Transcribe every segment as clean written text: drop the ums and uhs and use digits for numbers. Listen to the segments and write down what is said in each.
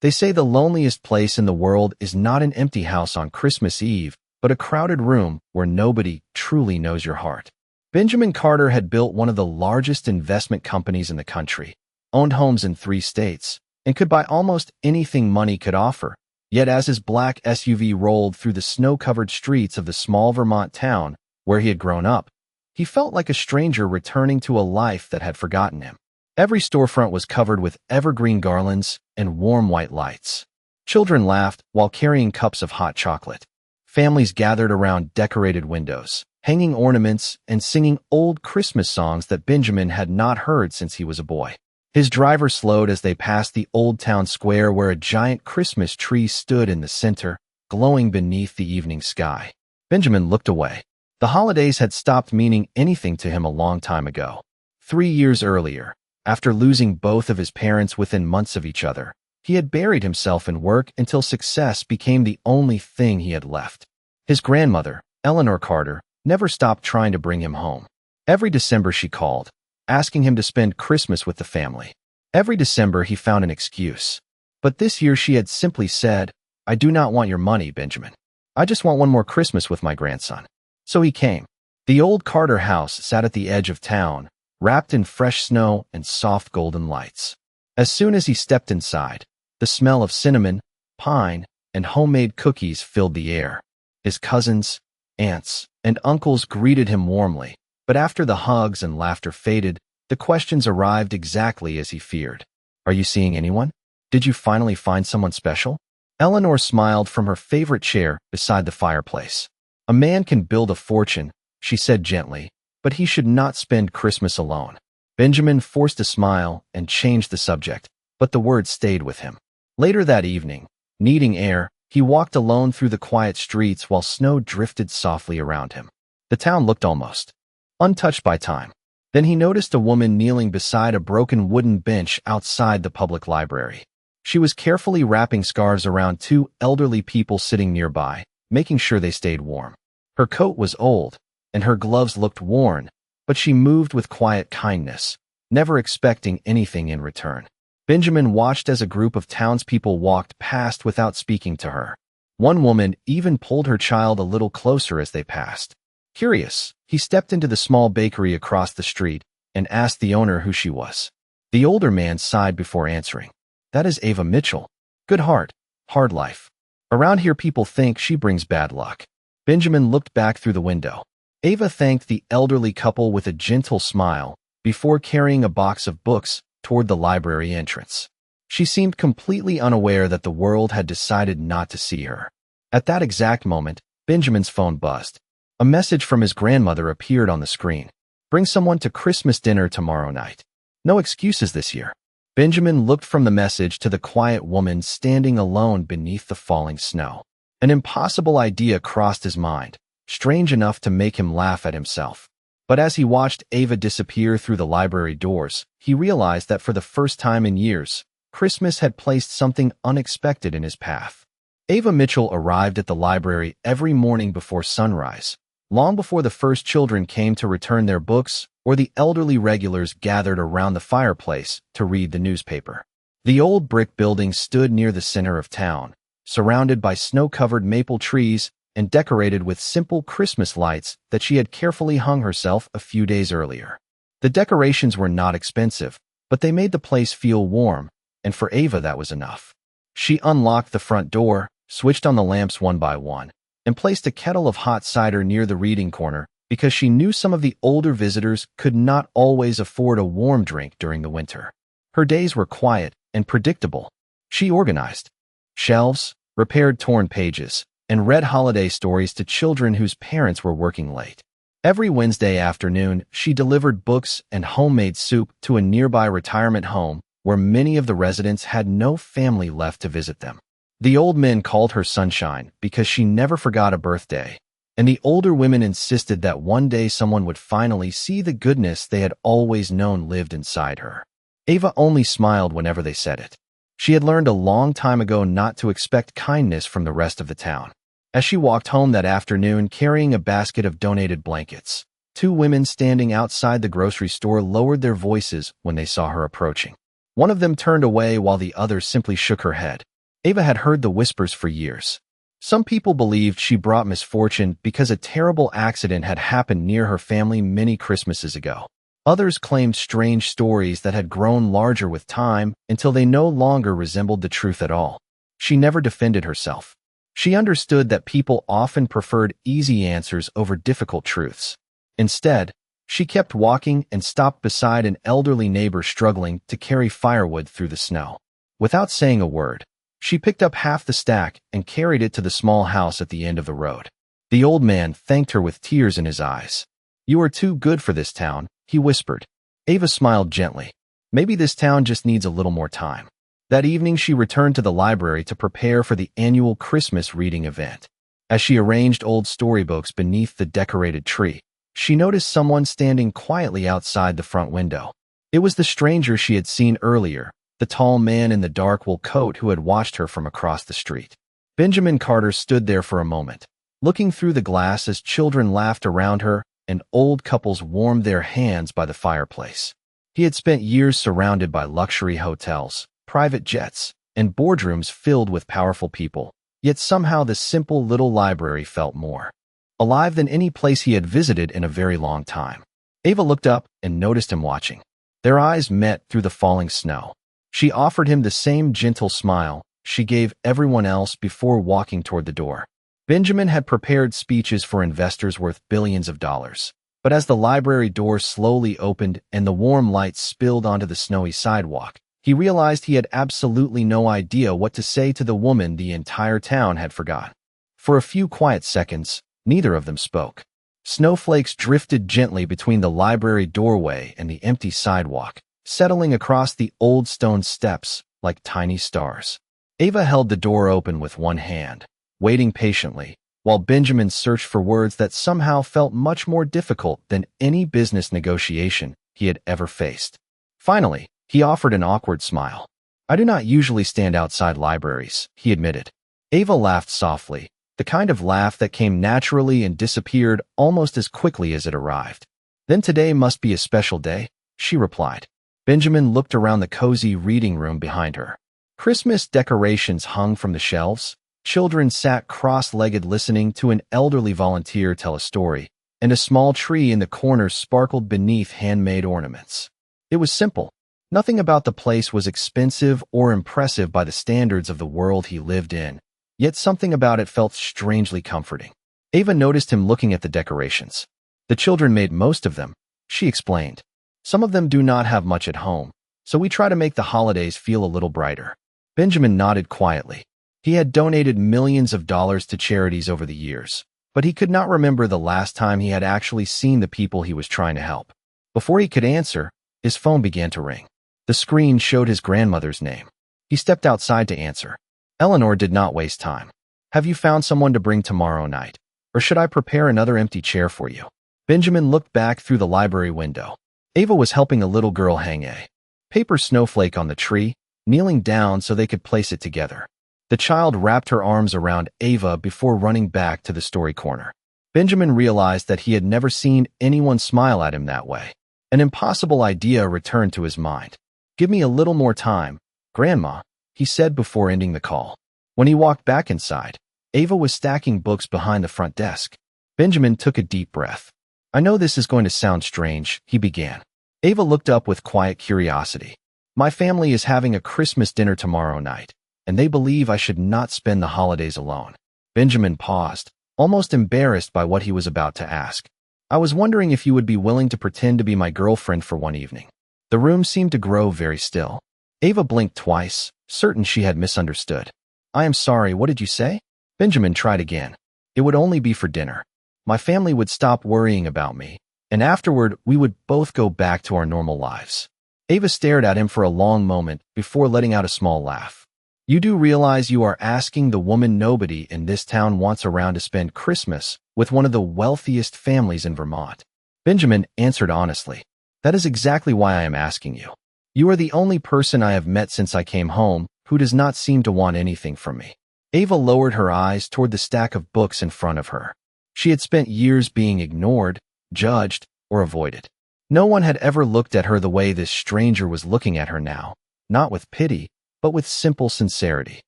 They say the loneliest place in the world is not an empty house on Christmas Eve, but a crowded room where nobody truly knows your heart. Benjamin Carter had built one of the largest investment companies in the country, owned homes in 3 states, and could buy almost anything money could offer. Yet as his black SUV rolled through the snow-covered streets of the small Vermont town where he had grown up, he felt like a stranger returning to a life that had forgotten him. Every storefront was covered with evergreen garlands and warm white lights. Children laughed while carrying cups of hot chocolate. Families gathered around decorated windows, hanging ornaments and singing old Christmas songs that Benjamin had not heard since he was a boy. His driver slowed as they passed the old town square where a giant Christmas tree stood in the center, glowing beneath the evening sky. Benjamin looked away. The holidays had stopped meaning anything to him a long time ago. 3 years earlier, after losing both of his parents within months of each other, he had buried himself in work until success became the only thing he had left. His grandmother, Eleanor Carter, never stopped trying to bring him home. Every December she called, asking him to spend Christmas with the family. Every December he found an excuse. But this year she had simply said, "I do not want your money, Benjamin. I just want one more Christmas with my grandson." So he came. The old Carter house sat at the edge of town, wrapped in fresh snow and soft golden lights. As soon as he stepped inside, the smell of cinnamon, pine, and homemade cookies filled the air. His cousins, aunts, and uncles greeted him warmly, but after the hugs and laughter faded, the questions arrived exactly as he feared. "Are you seeing anyone? Did you finally find someone special?" Eleanor smiled from her favorite chair beside the fireplace. "A man can build a fortune," she said gently, "but he should not spend Christmas alone." Benjamin forced a smile and changed the subject, but the words stayed with him. Later that evening, needing air, he walked alone through the quiet streets while snow drifted softly around him. The town looked almost untouched by time. Then he noticed a woman kneeling beside a broken wooden bench outside the public library. She was carefully wrapping scarves around 2 elderly people sitting nearby, making sure they stayed warm. Her coat was old, and her gloves looked worn, but she moved with quiet kindness, never expecting anything in return. Benjamin watched as a group of townspeople walked past without speaking to her. One woman even pulled her child a little closer as they passed. Curious, he stepped into the small bakery across the street and asked the owner who she was. The older man sighed before answering. "That is Ava Mitchell. Good heart, hard life. Around here people think she brings bad luck." Benjamin looked back through the window. Ava thanked the elderly couple with a gentle smile before carrying a box of books toward the library entrance. She seemed completely unaware that the world had decided not to see her. At that exact moment, Benjamin's phone buzzed. A message from his grandmother appeared on the screen. "Bring someone to Christmas dinner tomorrow night. No excuses this year." Benjamin looked from the message to the quiet woman standing alone beneath the falling snow. An impossible idea crossed his mind, strange enough to make him laugh at himself. But as he watched Ava disappear through the library doors, he realized that for the first time in years, Christmas had placed something unexpected in his path. Ava Mitchell arrived at the library every morning before sunrise, long before the first children came to return their books or the elderly regulars gathered around the fireplace to read the newspaper. The old brick building stood near the center of town, surrounded by snow-covered maple trees and decorated with simple Christmas lights that she had carefully hung herself a few days earlier. The decorations were not expensive, but they made the place feel warm, and for Ava that was enough. She unlocked the front door, switched on the lamps one by one, and placed a kettle of hot cider near the reading corner because she knew some of the older visitors could not always afford a warm drink during the winter. Her days were quiet and predictable. She organized shelves, repaired torn pages, and read holiday stories to children whose parents were working late. Every Wednesday afternoon, she delivered books and homemade soup to a nearby retirement home where many of the residents had no family left to visit them. The old men called her Sunshine because she never forgot a birthday, and the older women insisted that one day someone would finally see the goodness they had always known lived inside her. Ava only smiled whenever they said it. She had learned a long time ago not to expect kindness from the rest of the town. As she walked home that afternoon carrying a basket of donated blankets, 2 women standing outside the grocery store lowered their voices when they saw her approaching. One of them turned away while the other simply shook her head. Ava had heard the whispers for years. Some people believed she brought misfortune because a terrible accident had happened near her family many Christmases ago. Others claimed strange stories that had grown larger with time until they no longer resembled the truth at all. She never defended herself. She understood that people often preferred easy answers over difficult truths. Instead, she kept walking and stopped beside an elderly neighbor struggling to carry firewood through the snow. Without saying a word, she picked up half the stack and carried it to the small house at the end of the road. The old man thanked her with tears in his eyes. "You are too good for this town," he whispered. Ava smiled gently. Maybe this town just needs a little more time. That evening, she returned to the library to prepare for the annual Christmas reading event. As she arranged old storybooks beneath the decorated tree, she noticed someone standing quietly outside the front window. It was the stranger she had seen earlier, the tall man in the dark wool coat who had watched her from across the street. Benjamin Carter stood there for a moment, looking through the glass as children laughed around her and old couples warmed their hands by the fireplace. He had spent years surrounded by luxury hotels, private jets, and boardrooms filled with powerful people, yet somehow the simple little library felt more alive than any place he had visited in a very long time. Ava looked up and noticed him watching. Their eyes met through the falling snow. She offered him the same gentle smile she gave everyone else before walking toward the door. Benjamin had prepared speeches for investors worth billions of dollars. But as the library door slowly opened and the warm light spilled onto the snowy sidewalk, he realized he had absolutely no idea what to say to the woman the entire town had forgotten. For a few quiet seconds, neither of them spoke. Snowflakes drifted gently between the library doorway and the empty sidewalk, settling across the old stone steps like tiny stars. Ava held the door open with one hand, waiting patiently, while Benjamin searched for words that somehow felt much more difficult than any business negotiation he had ever faced. Finally, he offered an awkward smile. "I do not usually stand outside libraries," he admitted. Ava laughed softly, the kind of laugh that came naturally and disappeared almost as quickly as it arrived. "Then today must be a special day," she replied. Benjamin looked around the cozy reading room behind her. Christmas decorations hung from the shelves. Children sat cross-legged listening to an elderly volunteer tell a story, and a small tree in the corner sparkled beneath handmade ornaments. It was simple. Nothing about the place was expensive or impressive by the standards of the world he lived in, yet something about it felt strangely comforting. Ava noticed him looking at the decorations. "The children made most of them," she explained. "Some of them do not have much at home, so we try to make the holidays feel a little brighter." Benjamin nodded quietly. He had donated millions of dollars to charities over the years, but he could not remember the last time he had actually seen the people he was trying to help. Before he could answer, his phone began to ring. The screen showed his grandmother's name. He stepped outside to answer. Eleanor did not waste time. "Have you found someone to bring tomorrow night? Or should I prepare another empty chair for you?" Benjamin looked back through the library window. Ava was helping a little girl hang a paper snowflake on the tree, kneeling down so they could place it together. The child wrapped her arms around Ava before running back to the story corner. Benjamin realized that he had never seen anyone smile at him that way. An impossible idea returned to his mind. "Give me a little more time, Grandma," he said before ending the call. When he walked back inside, Ava was stacking books behind the front desk. Benjamin took a deep breath. "I know this is going to sound strange," he began. Ava looked up with quiet curiosity. "My family is having a Christmas dinner tomorrow night, and they believe I should not spend the holidays alone." Benjamin paused, almost embarrassed by what he was about to ask. "I was wondering if you would be willing to pretend to be my girlfriend for one evening." The room seemed to grow very still. Ava blinked twice, certain she had misunderstood. "I am sorry, what did you say?" Benjamin tried again. "It would only be for dinner. My family would stop worrying about me, and afterward we would both go back to our normal lives." Ava stared at him for a long moment before letting out a small laugh. "You do realize you are asking the woman nobody in this town wants around to spend Christmas with one of the wealthiest families in Vermont." Benjamin answered honestly. "That is exactly why I am asking you. You are the only person I have met since I came home who does not seem to want anything from me." Ava lowered her eyes toward the stack of books in front of her. She had spent years being ignored, judged, or avoided. No one had ever looked at her the way this stranger was looking at her now, not with pity, but with simple sincerity.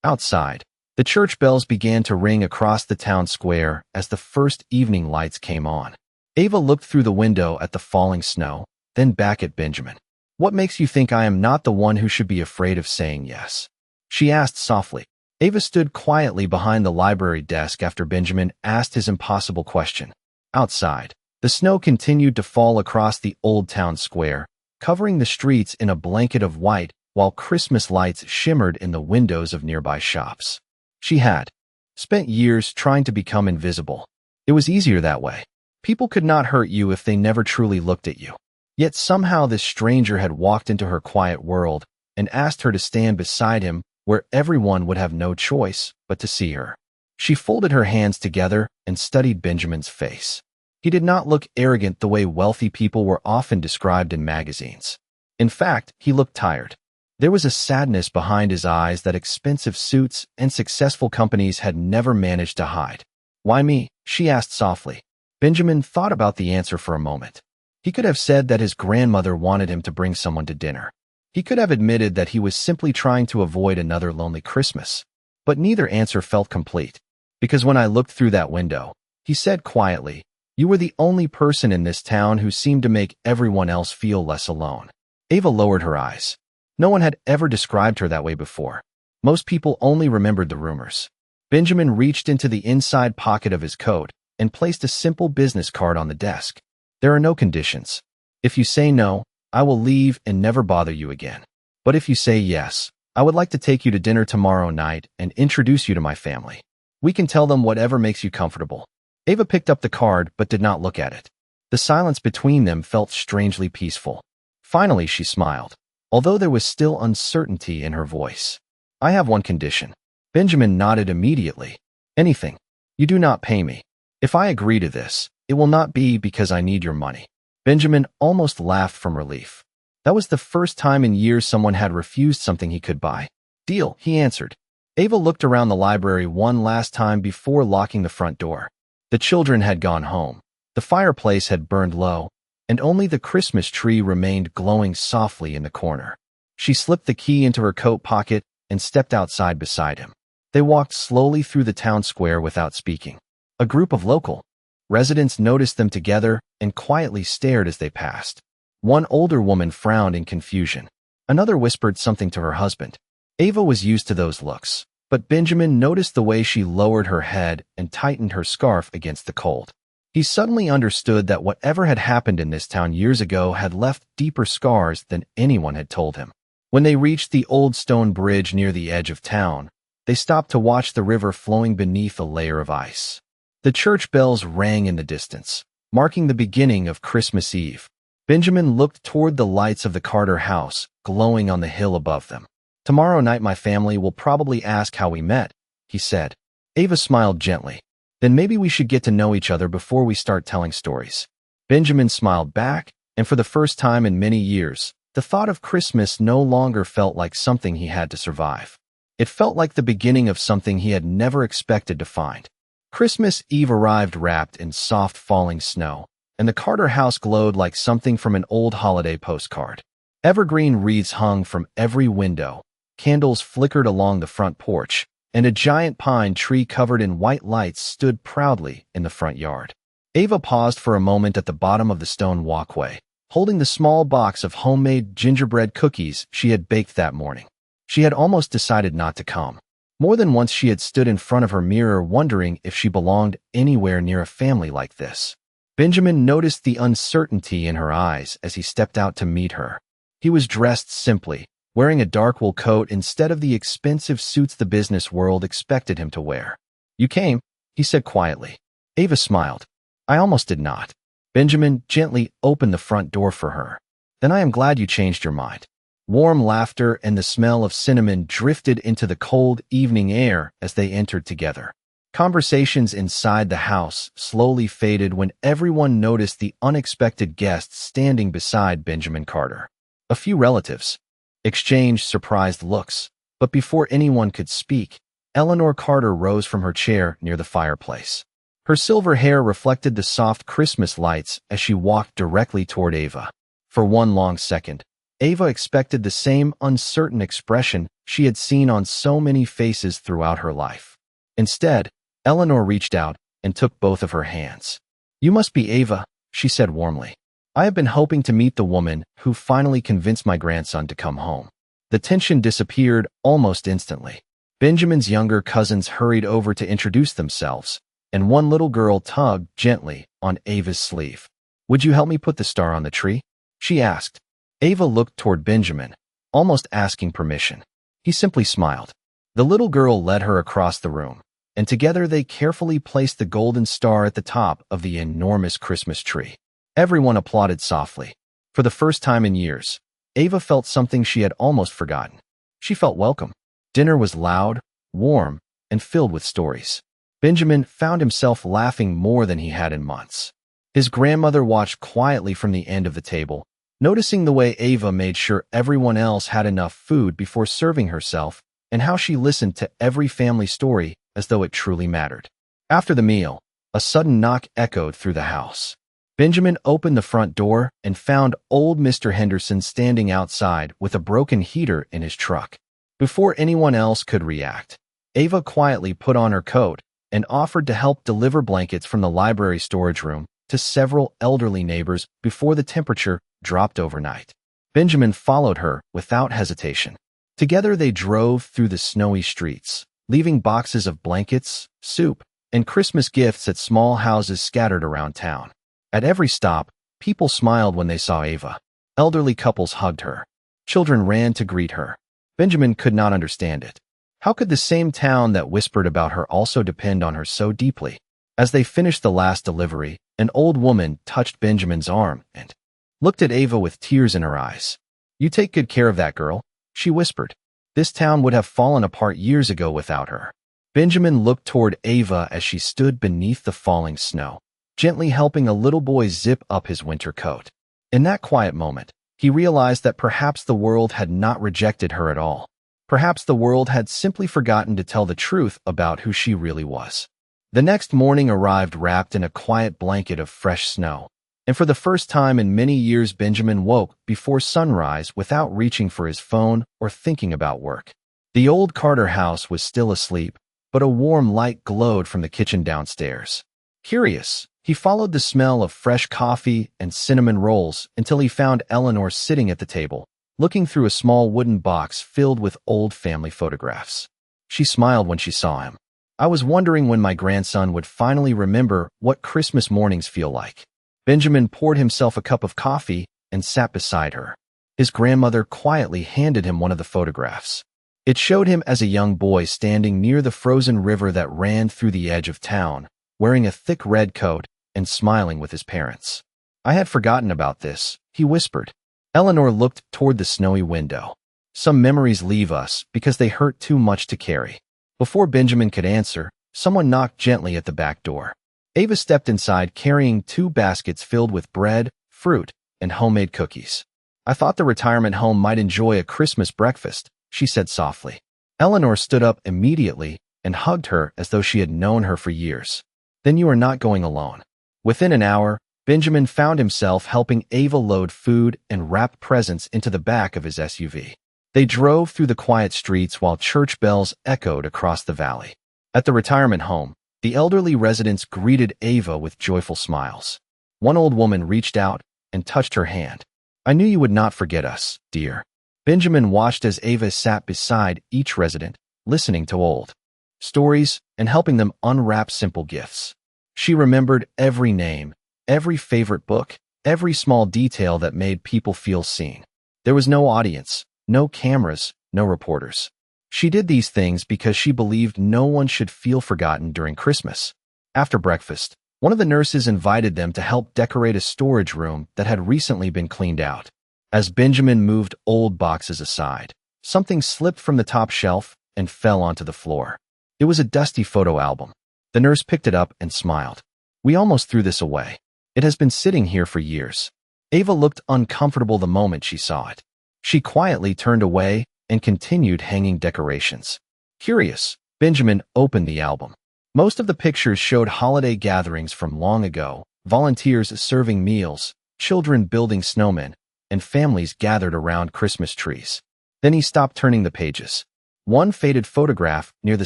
Outside, the church bells began to ring across the town square as the first evening lights came on. Ava looked through the window at the falling snow, then back at Benjamin. "What makes you think I am not the one who should be afraid of saying yes?" she asked softly. Ava stood quietly behind the library desk after Benjamin asked his impossible question. Outside, the snow continued to fall across the old town square, covering the streets in a blanket of white while Christmas lights shimmered in the windows of nearby shops. She had spent years trying to become invisible. It was easier that way. People could not hurt you if they never truly looked at you. Yet somehow this stranger had walked into her quiet world and asked her to stand beside him where everyone would have no choice but to see her. She folded her hands together and studied Benjamin's face. He did not look arrogant the way wealthy people were often described in magazines. In fact, he looked tired. There was a sadness behind his eyes that expensive suits and successful companies had never managed to hide. "Why me?" she asked softly. Benjamin thought about the answer for a moment. He could have said that his grandmother wanted him to bring someone to dinner. He could have admitted that he was simply trying to avoid another lonely Christmas. But neither answer felt complete. "Because when I looked through that window," he said quietly, "you were the only person in this town who seemed to make everyone else feel less alone." Ava lowered her eyes. No one had ever described her that way before. Most people only remembered the rumors. Benjamin reached into the inside pocket of his coat and placed a simple business card on the desk. "There are no conditions. If you say no, I will leave and never bother you again. But if you say yes, I would like to take you to dinner tomorrow night and introduce you to my family. We can tell them whatever makes you comfortable." Ava picked up the card but did not look at it. The silence between them felt strangely peaceful. Finally, she smiled, although there was still uncertainty in her voice. "I have one condition." Benjamin nodded immediately. "Anything. You do not pay me. If I agree to this, it will not be because I need your money." Benjamin almost laughed from relief. That was the first time in years someone had refused something he could buy. "Deal," he answered. Ava looked around the library one last time before locking the front door. The children had gone home. The fireplace had burned low, and only the Christmas tree remained glowing softly in the corner. She slipped the key into her coat pocket and stepped outside beside him. They walked slowly through the town square without speaking. A group of local residents noticed them together and quietly stared as they passed. One older woman frowned in confusion. Another whispered something to her husband. Ava was used to those looks, but Benjamin noticed the way she lowered her head and tightened her scarf against the cold. He suddenly understood that whatever had happened in this town years ago had left deeper scars than anyone had told him. When they reached the old stone bridge near the edge of town, they stopped to watch the river flowing beneath a layer of ice. The church bells rang in the distance, marking the beginning of Christmas Eve. Benjamin looked toward the lights of the Carter house, glowing on the hill above them. "Tomorrow night my family will probably ask how we met," he said. Ava smiled gently. "Then maybe we should get to know each other before we start telling stories." Benjamin smiled back, and for the first time in many years, the thought of Christmas no longer felt like something he had to survive. It felt like the beginning of something he had never expected to find. Christmas Eve arrived wrapped in soft falling snow, and the Carter house glowed like something from an old holiday postcard. Evergreen wreaths hung from every window, candles flickered along the front porch, and a giant pine tree covered in white lights stood proudly in the front yard. Ava paused for a moment at the bottom of the stone walkway, holding the small box of homemade gingerbread cookies she had baked that morning. She had almost decided not to come. More than once she had stood in front of her mirror wondering if she belonged anywhere near a family like this. Benjamin noticed the uncertainty in her eyes as he stepped out to meet her. He was dressed simply, wearing a dark wool coat instead of the expensive suits the business world expected him to wear. "You came," he said quietly. Ava smiled. "I almost did not." Benjamin gently opened the front door for her. "Then I am glad you changed your mind." Warm laughter and the smell of cinnamon drifted into the cold evening air as they entered together. Conversations inside the house slowly faded when everyone noticed the unexpected guest standing beside Benjamin Carter. A few relatives exchanged surprised looks, but before anyone could speak, Eleanor Carter rose from her chair near the fireplace. Her silver hair reflected the soft Christmas lights as she walked directly toward Ava. For one long second, Ava expected the same uncertain expression she had seen on so many faces throughout her life. Instead, Eleanor reached out and took both of her hands. "You must be Ava," she said warmly. "I have been hoping to meet the woman who finally convinced my grandson to come home." The tension disappeared almost instantly. Benjamin's younger cousins hurried over to introduce themselves, and one little girl tugged gently on Ava's sleeve. "Would you help me put the star on the tree?" she asked. Ava looked toward Benjamin, almost asking permission. He simply smiled. The little girl led her across the room, and together they carefully placed the golden star at the top of the enormous Christmas tree. Everyone applauded softly. For the first time in years, Ava felt something she had almost forgotten. She felt welcome. Dinner was loud, warm, and filled with stories. Benjamin found himself laughing more than he had in months. His grandmother watched quietly from the end of the table, noticing the way Ava made sure everyone else had enough food before serving herself, and how she listened to every family story as though it truly mattered. After the meal, a sudden knock echoed through the house. Benjamin opened the front door and found old Mr. Henderson standing outside with a broken heater in his truck. Before anyone else could react, Ava quietly put on her coat and offered to help deliver blankets from the library storage room to several elderly neighbors before the temperature dropped overnight. Benjamin followed her without hesitation. Together they drove through the snowy streets, leaving boxes of blankets, soup, and Christmas gifts at small houses scattered around town. At every stop, people smiled when they saw Ava. Elderly couples hugged her. Children ran to greet her. Benjamin could not understand it. How could the same town that whispered about her also depend on her so deeply? As they finished the last delivery, an old woman touched Benjamin's arm and looked at Ava with tears in her eyes. "You take good care of that girl," she whispered. "This town would have fallen apart years ago without her." Benjamin looked toward Ava as she stood beneath the falling snow, gently helping a little boy zip up his winter coat. In that quiet moment, he realized that perhaps the world had not rejected her at all. Perhaps the world had simply forgotten to tell the truth about who she really was. The next morning arrived wrapped in a quiet blanket of fresh snow, and for the first time in many years Benjamin woke before sunrise without reaching for his phone or thinking about work. The old Carter house was still asleep, but a warm light glowed from the kitchen downstairs. Curious, he followed the smell of fresh coffee and cinnamon rolls until he found Eleanor sitting at the table, looking through a small wooden box filled with old family photographs. She smiled when she saw him. "I was wondering when my grandson would finally remember what Christmas mornings feel like." Benjamin poured himself a cup of coffee and sat beside her. His grandmother quietly handed him one of the photographs. It showed him as a young boy standing near the frozen river that ran through the edge of town, wearing a thick red coat and smiling with his parents. "I had forgotten about this," he whispered. Eleanor looked toward the snowy window. "Some memories leave us because they hurt too much to carry." Before Benjamin could answer, someone knocked gently at the back door. Ava stepped inside carrying 2 baskets filled with bread, fruit, and homemade cookies. "I thought the retirement home might enjoy a Christmas breakfast," she said softly. Eleanor stood up immediately and hugged her as though she had known her for years. "Then you are not going alone." Within an hour, Benjamin found himself helping Ava load food and wrap presents into the back of his SUV. They drove through the quiet streets while church bells echoed across the valley. At the retirement home, the elderly residents greeted Ava with joyful smiles. One old woman reached out and touched her hand. "I knew you would not forget us, dear." Benjamin watched as Ava sat beside each resident, listening to old stories and helping them unwrap simple gifts. She remembered every name, every favorite book, every small detail that made people feel seen. There was no audience, no cameras, no reporters. She did these things because she believed no one should feel forgotten during Christmas. After breakfast, one of the nurses invited them to help decorate a storage room that had recently been cleaned out. As Benjamin moved old boxes aside, something slipped from the top shelf and fell onto the floor. It was a dusty photo album. The nurse picked it up and smiled. "We almost threw this away. It has been sitting here for years." Ava looked uncomfortable the moment she saw it. She quietly turned away and continued hanging decorations. Curious, Benjamin opened the album. Most of the pictures showed holiday gatherings from long ago, volunteers serving meals, children building snowmen, and families gathered around Christmas trees. Then he stopped turning the pages. One faded photograph near the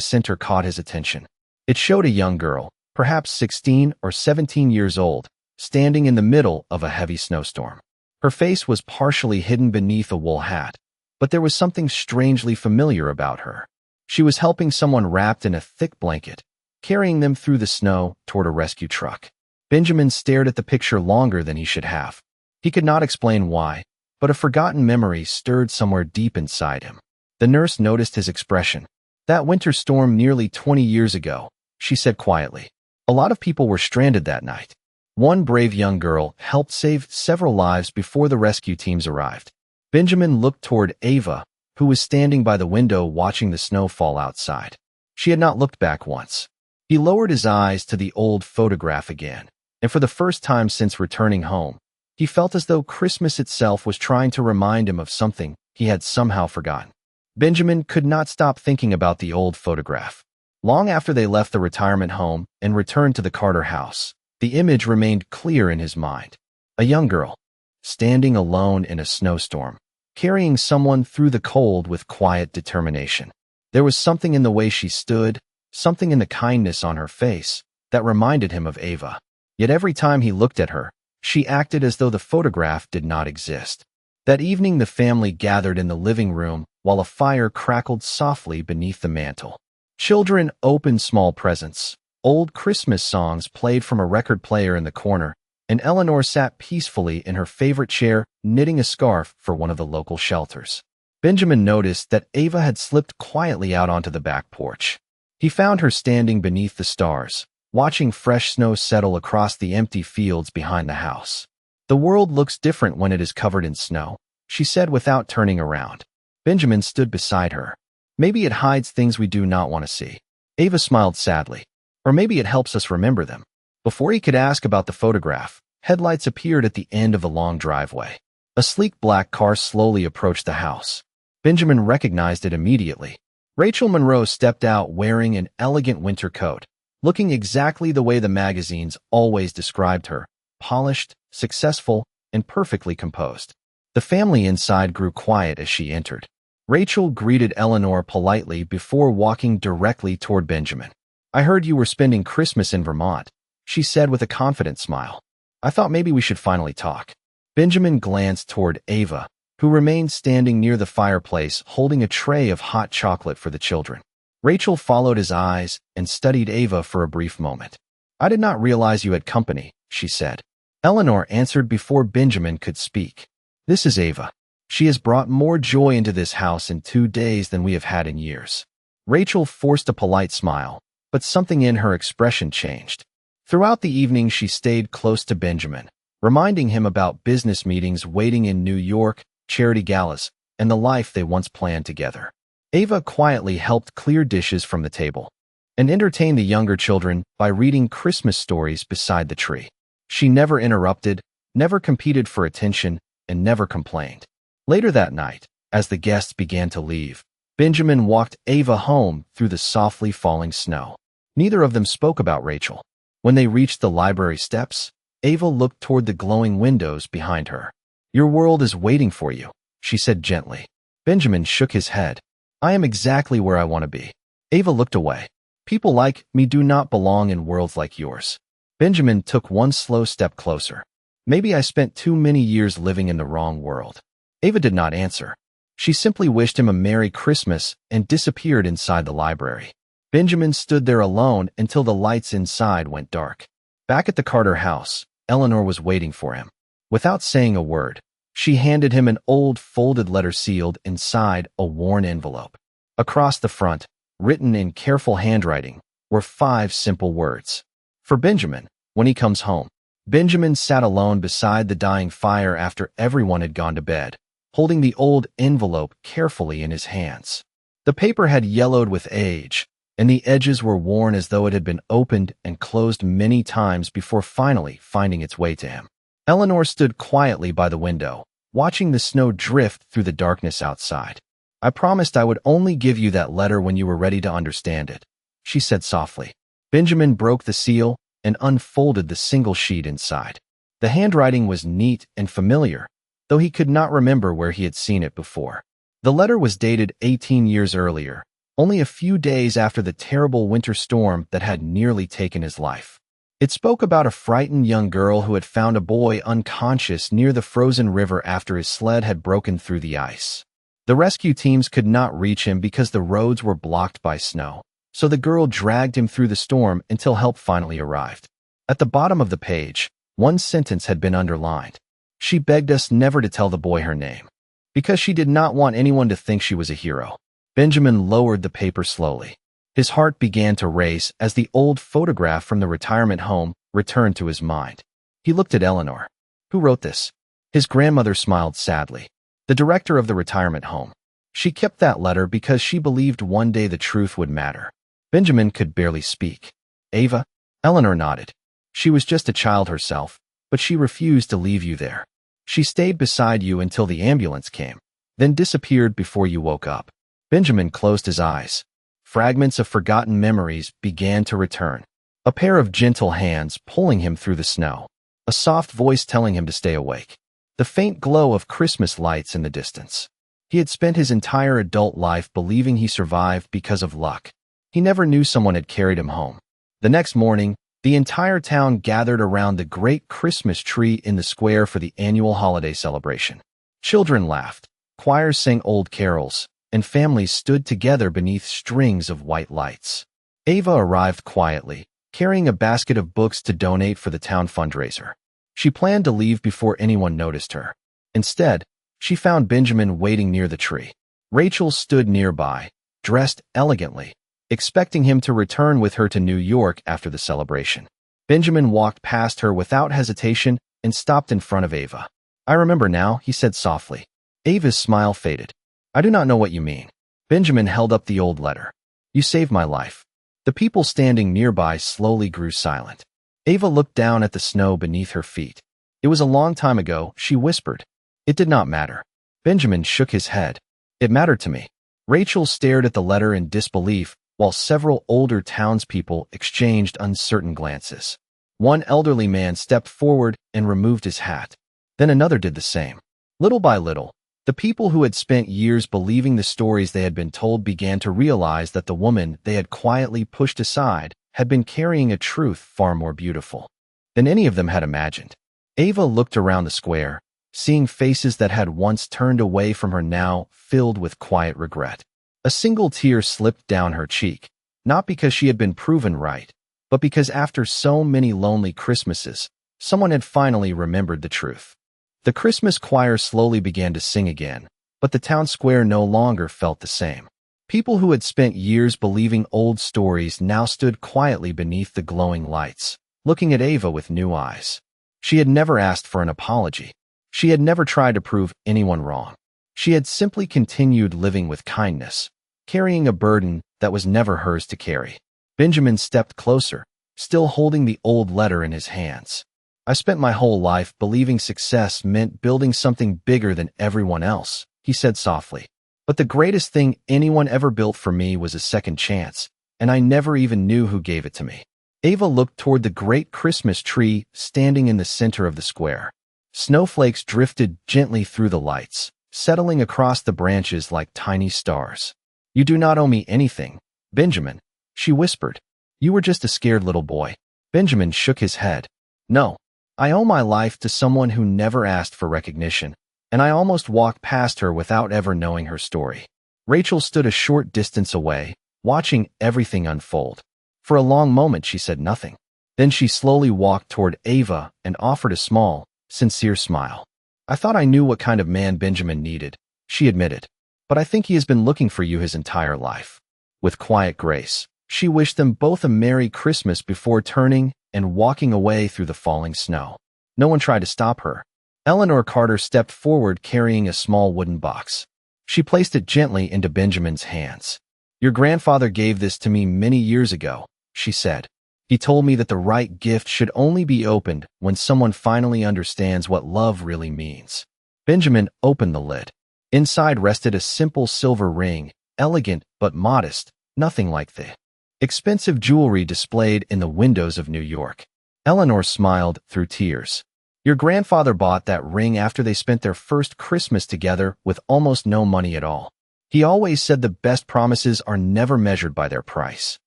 center caught his attention. It showed a young girl, perhaps 16 or 17 years old, standing in the middle of a heavy snowstorm. Her face was partially hidden beneath a wool hat, but there was something strangely familiar about her. She was helping someone wrapped in a thick blanket, carrying them through the snow toward a rescue truck. Benjamin stared at the picture longer than he should have. He could not explain why, but a forgotten memory stirred somewhere deep inside him. The nurse noticed his expression. "That winter storm nearly 20 years ago," she said quietly. "A lot of people were stranded that night. One brave young girl helped save several lives before the rescue teams arrived." Benjamin looked toward Ava, who was standing by the window watching the snow fall outside. She had not looked back once. He lowered his eyes to the old photograph again, and for the first time since returning home, he felt as though Christmas itself was trying to remind him of something he had somehow forgotten. Benjamin could not stop thinking about the old photograph. Long after they left the retirement home and returned to the Carter house, the image remained clear in his mind. A young girl, standing alone in a snowstorm, carrying someone through the cold with quiet determination. There was something in the way she stood, something in the kindness on her face, that reminded him of Ava. Yet every time he looked at her, she acted as though the photograph did not exist. That evening the family gathered in the living room while a fire crackled softly beneath the mantel. Children opened small presents. Old Christmas songs played from a record player in the corner, and Eleanor sat peacefully in her favorite chair, knitting a scarf for one of the local shelters. Benjamin noticed that Ava had slipped quietly out onto the back porch. He found her standing beneath the stars, watching fresh snow settle across the empty fields behind the house. "The world looks different when it is covered in snow," she said without turning around. Benjamin stood beside her. "Maybe it hides things we do not want to see." Ava smiled sadly. "Or maybe it helps us remember them." Before he could ask about the photograph, headlights appeared at the end of the long driveway. A sleek black car slowly approached the house. Benjamin recognized it immediately. Rachel Monroe stepped out wearing an elegant winter coat, looking exactly the way the magazines always described her: polished, successful, and perfectly composed. The family inside grew quiet as she entered. Rachel greeted Eleanor politely before walking directly toward Benjamin. "I heard you were spending Christmas in Vermont," she said with a confident smile. "I thought maybe we should finally talk." Benjamin glanced toward Ava, who remained standing near the fireplace holding a tray of hot chocolate for the children. Rachel followed his eyes and studied Ava for a brief moment. "I did not realize you had company," she said. Eleanor answered before Benjamin could speak. "This is Ava. She has brought more joy into this house in 2 days than we have had in years." Rachel forced a polite smile, but something in her expression changed. Throughout the evening she stayed close to Benjamin, reminding him about business meetings waiting in New York, charity galas, and the life they once planned together. Ava quietly helped clear dishes from the table and entertained the younger children by reading Christmas stories beside the tree. She never interrupted, never competed for attention, and never complained. Later that night, as the guests began to leave, Benjamin walked Ava home through the softly falling snow. Neither of them spoke about Rachel. When they reached the library steps, Ava looked toward the glowing windows behind her. "Your world is waiting for you," she said gently. Benjamin shook his head. "I am exactly where I want to be." Ava looked away. "People like me do not belong in worlds like yours." Benjamin took one slow step closer. "Maybe I spent too many years living in the wrong world." Ava did not answer. She simply wished him a Merry Christmas and disappeared inside the library. Benjamin stood there alone until the lights inside went dark. Back at the Carter house, Eleanor was waiting for him. Without saying a word, she handed him an old folded letter sealed inside a worn envelope. Across the front, written in careful handwriting, were 5 simple words. "For Benjamin, when he comes home." Benjamin sat alone beside the dying fire after everyone had gone to bed, holding the old envelope carefully in his hands. The paper had yellowed with age, and the edges were worn as though it had been opened and closed many times before finally finding its way to him. Eleanor stood quietly by the window, watching the snow drift through the darkness outside. "I promised I would only give you that letter when you were ready to understand it," she said softly. Benjamin broke the seal and unfolded the single sheet inside. The handwriting was neat and familiar, though he could not remember where he had seen it before. The letter was dated 18 years earlier, only a few days after the terrible winter storm that had nearly taken his life. It spoke about a frightened young girl who had found a boy unconscious near the frozen river after his sled had broken through the ice. The rescue teams could not reach him because the roads were blocked by snow, so the girl dragged him through the storm until help finally arrived. At the bottom of the page, one sentence had been underlined. She begged us never to tell the boy her name, because she did not want anyone to think she was a hero. Benjamin lowered the paper slowly. His heart began to race as the old photograph from the retirement home returned to his mind. He looked at Eleanor. Who wrote this? His grandmother smiled sadly. The director of the retirement home. She kept that letter because she believed one day the truth would matter. Benjamin could barely speak. Ava? Eleanor nodded. She was just a child herself, but she refused to leave you there. She stayed beside you until the ambulance came, then disappeared before you woke up. Benjamin closed his eyes. Fragments of forgotten memories began to return. A pair of gentle hands pulling him through the snow. A soft voice telling him to stay awake. The faint glow of Christmas lights in the distance. He had spent his entire adult life believing he survived because of luck. He never knew someone had carried him home. The next morning, the entire town gathered around the great Christmas tree in the square for the annual holiday celebration. Children laughed, choirs sang old carols, and families stood together beneath strings of white lights. Ava arrived quietly, carrying a basket of books to donate for the town fundraiser. She planned to leave before anyone noticed her. Instead, she found Benjamin waiting near the tree. Rachel stood nearby, dressed elegantly, expecting him to return with her to New York after the celebration. Benjamin walked past her without hesitation and stopped in front of Ava. I remember now, he said softly. Ava's smile faded. I do not know what you mean. Benjamin held up the old letter. You saved my life. The people standing nearby slowly grew silent. Ava looked down at the snow beneath her feet. It was a long time ago, she whispered. It did not matter. Benjamin shook his head. It mattered to me. Rachel stared at the letter in disbelief, while several older townspeople exchanged uncertain glances. One elderly man stepped forward and removed his hat. Then another did the same. Little by little, the people who had spent years believing the stories they had been told began to realize that the woman they had quietly pushed aside had been carrying a truth far more beautiful than any of them had imagined. Ava looked around the square, seeing faces that had once turned away from her now filled with quiet regret. A single tear slipped down her cheek, not because she had been proven right, but because after so many lonely Christmases, someone had finally remembered the truth. The Christmas choir slowly began to sing again, but the town square no longer felt the same. People who had spent years believing old stories now stood quietly beneath the glowing lights, looking at Ava with new eyes. She had never asked for an apology. She had never tried to prove anyone wrong. She had simply continued living with kindness, carrying a burden that was never hers to carry. Benjamin stepped closer, still holding the old letter in his hands. I spent my whole life believing success meant building something bigger than everyone else, he said softly. But the greatest thing anyone ever built for me was a second chance, and I never even knew who gave it to me. Ava looked toward the great Christmas tree standing in the center of the square. Snowflakes drifted gently through the lights, settling across the branches like tiny stars. You do not owe me anything, Benjamin, she whispered. You were just a scared little boy. Benjamin shook his head. No. I owe my life to someone who never asked for recognition, and I almost walked past her without ever knowing her story. Rachel stood a short distance away, watching everything unfold. For a long moment she said nothing. Then she slowly walked toward Ava and offered a small, sincere smile. I thought I knew what kind of man Benjamin needed, she admitted, but I think he has been looking for you his entire life. With quiet grace, she wished them both a Merry Christmas before turning and walking away through the falling snow. No one tried to stop her. Eleanor Carter stepped forward carrying a small wooden box. She placed it gently into Benjamin's hands. Your grandfather gave this to me many years ago, she said. He told me that the right gift should only be opened when someone finally understands what love really means. Benjamin opened the lid. Inside rested a simple silver ring, elegant but modest, nothing like the expensive jewelry displayed in the windows of New York. Eleanor smiled through tears. Your grandfather bought that ring after they spent their first Christmas together with almost no money at all. He always said the best promises are never measured by their price.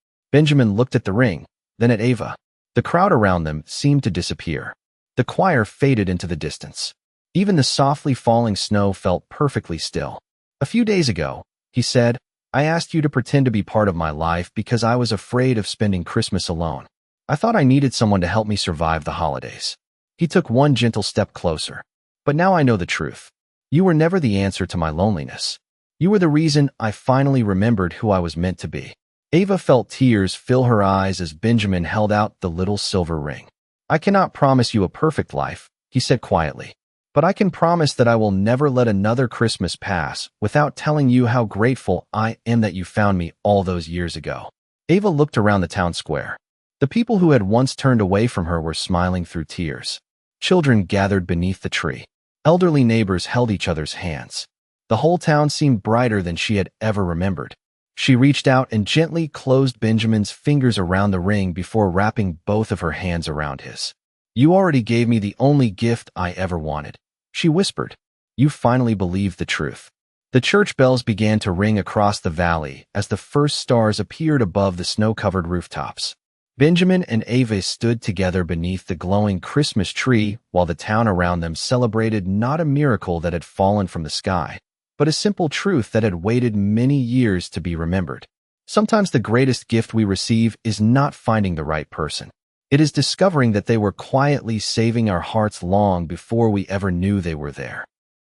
Benjamin looked at the ring, then at Ava. The crowd around them seemed to disappear. The choir faded into the distance. Even the softly falling snow felt perfectly still. A few days ago, he said, I asked you to pretend to be part of my life because I was afraid of spending Christmas alone. I thought I needed someone to help me survive the holidays. He took one gentle step closer. But now I know the truth. You were never the answer to my loneliness. You were the reason I finally remembered who I was meant to be. Ava felt tears fill her eyes as Benjamin held out the little silver ring. I cannot promise you a perfect life, he said quietly. But I can promise that I will never let another Christmas pass without telling you how grateful I am that you found me all those years ago. Ava looked around the town square. The people who had once turned away from her were smiling through tears. Children gathered beneath the tree. Elderly neighbors held each other's hands. The whole town seemed brighter than she had ever remembered. She reached out and gently closed Benjamin's fingers around the ring before wrapping both of her hands around his. You already gave me the only gift I ever wanted, she whispered. You finally believed the truth. The church bells began to ring across the valley as the first stars appeared above the snow-covered rooftops. Benjamin and Ava stood together beneath the glowing Christmas tree while the town around them celebrated not a miracle that had fallen from the sky, but a simple truth that had waited many years to be remembered. Sometimes the greatest gift we receive is not finding the right person. It is discovering that they were quietly saving our hearts long before we ever knew they were there.